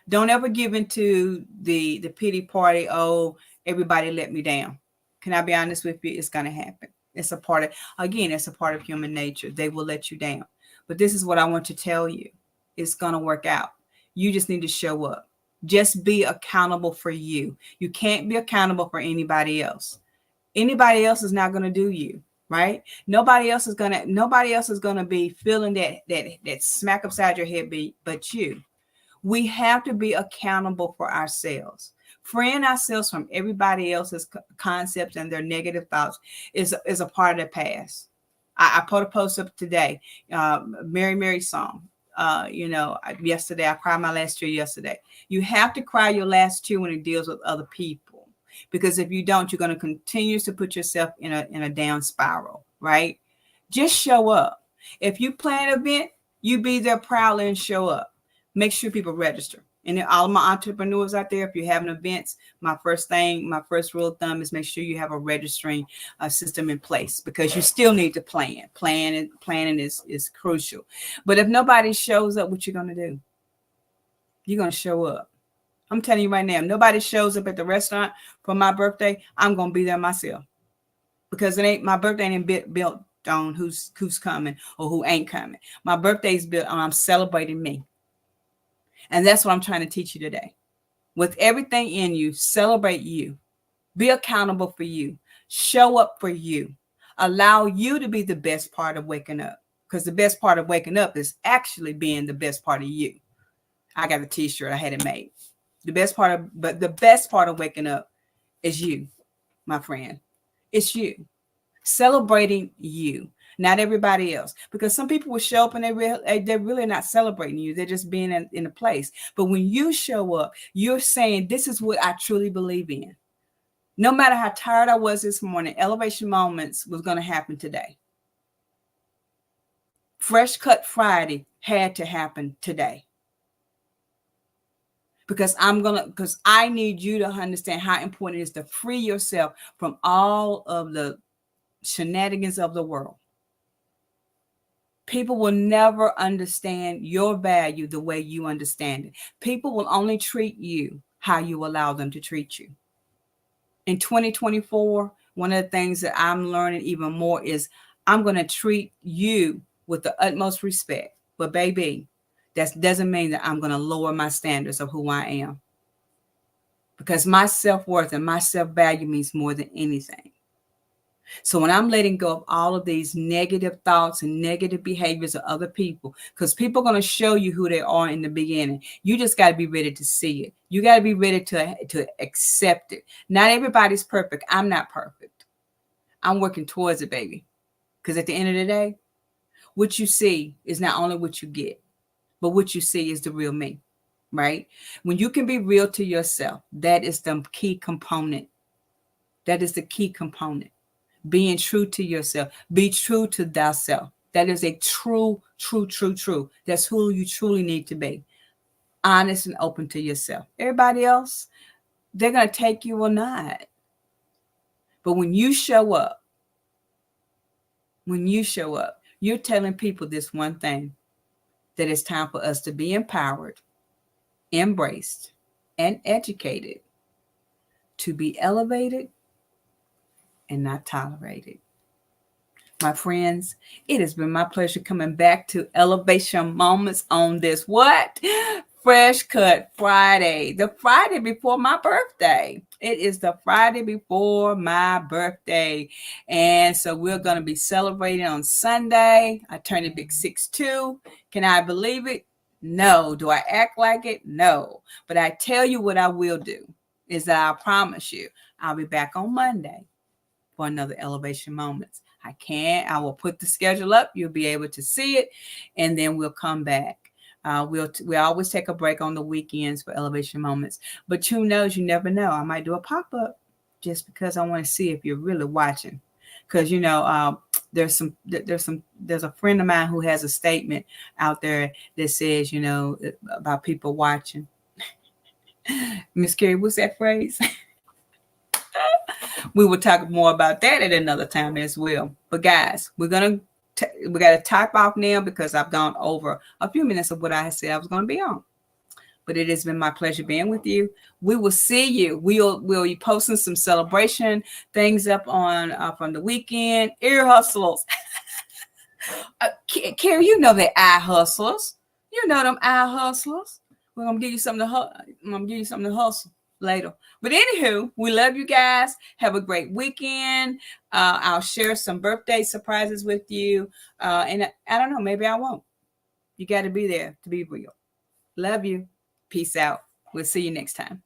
Don't ever give into the pity party. Oh, everybody let me down. Can I be honest with you? It's going to happen. It's a part of human nature. They will let you down. But this is what I want to tell you. It's going to work out. You just need to show up. Just be accountable for you. You can't be accountable for anybody else. Anybody else is not going to do you, right? Nobody else is going to be feeling that smack upside your head but you. We have to be accountable for ourselves. Freeing ourselves from everybody else's concepts and their negative thoughts is a part of the past. I put a post up today, Mary song. Yesterday, I cried my last tear yesterday. You have to cry your last tear when it deals with other people, because if you don't, you're going to continue to put yourself in a down spiral, right? Just show up. If you plan an event, you be there proudly and show up. Make sure people register. And all of my entrepreneurs out there, if you're having events, my first rule of thumb is make sure you have a registering system in place, because you still need to plan. Planning is crucial. But if nobody shows up, what you're going to do? You're going to show up. I'm telling you right now, if nobody shows up at the restaurant for my birthday, I'm going to be there myself, because my birthday ain't built on who's coming or who ain't coming. My birthday is built on I'm celebrating me. And that's what I'm trying to teach you today. With everything in you, celebrate you. Be accountable for you. Show up for you. Allow you to be the best part of waking up, because the best part of waking up is actually being the best part of you. I got a t-shirt. I had it made. The best part of waking up is you, my friend. It's you. Celebrating you, not everybody else. Because some people will show up and they're really not celebrating you. They're just being in a place. But when you show up, you're saying, this is what I truly believe in. No matter how tired I was this morning, Elevation Moments was going to happen today. Fresh Cut Friday had to happen today. Because I need you to understand how important it is to free yourself from all of the shenanigans of the world. People will never understand your value the way you understand it. People will only treat you how you allow them to treat you. In 2024, one of the things that I'm learning even more is I'm going to treat you with the utmost respect. But baby, that doesn't mean that I'm going to lower my standards of who I am. Because my self-worth and my self-value means more than anything. So when I'm letting go of all of these negative thoughts and negative behaviors of other people, because people are going to show you who they are in the beginning, you just got to be ready to see it. You got to be ready to accept it. Not everybody's perfect. I'm not perfect. I'm working towards it, baby. Because at the end of the day, what you see is not only what you get, but what you see is the real me, right? When you can be real to yourself, that is the key component. That is the key component. Being true to yourself. Be true to thyself. That is a true. That's who you truly need to be. Honest and open to yourself. Everybody else, they're going to take you or not. But when you show up, you're telling people this one thing, that it's time for us to be empowered, embraced, and educated, to be elevated and not tolerated. My friends, it has been my pleasure coming back to Elevation Moments on this Fresh Cut Friday, the Friday before my birthday. It is the Friday before my birthday. And so we're going to be celebrating on Sunday. I turned a big 6'2". Can I believe it? No. Do I act like it? No. But I tell you what I will do is that I promise you, I'll be back on Monday for another Elevation Moments. I will put the schedule up. You'll be able to see it. And then we'll come back. We always take a break on the weekends for Elevation Moments. But who knows? You never know. I might do a pop-up just because I want to see if you're really watching. Because, there's a friend of mine who has a statement out there that says, about people watching. Miss Carrie, what's that phrase? We will talk more about that at another time as well. But guys, we got to type off now because I've gone over a few minutes of what I said I was going to be on. But it has been my pleasure being with you. We will see you. We'll be posting some celebration things up on from the weekend. Ear hustlers. Carrie, you know they're eye hustlers. You know them eye hustlers. I'm gonna give you something to hustle later. But anywho, we love you guys. Have a great weekend. I'll share some birthday surprises with you. And I don't know, maybe I won't. You got to be there to be real. Love you. Peace out. We'll see you next time.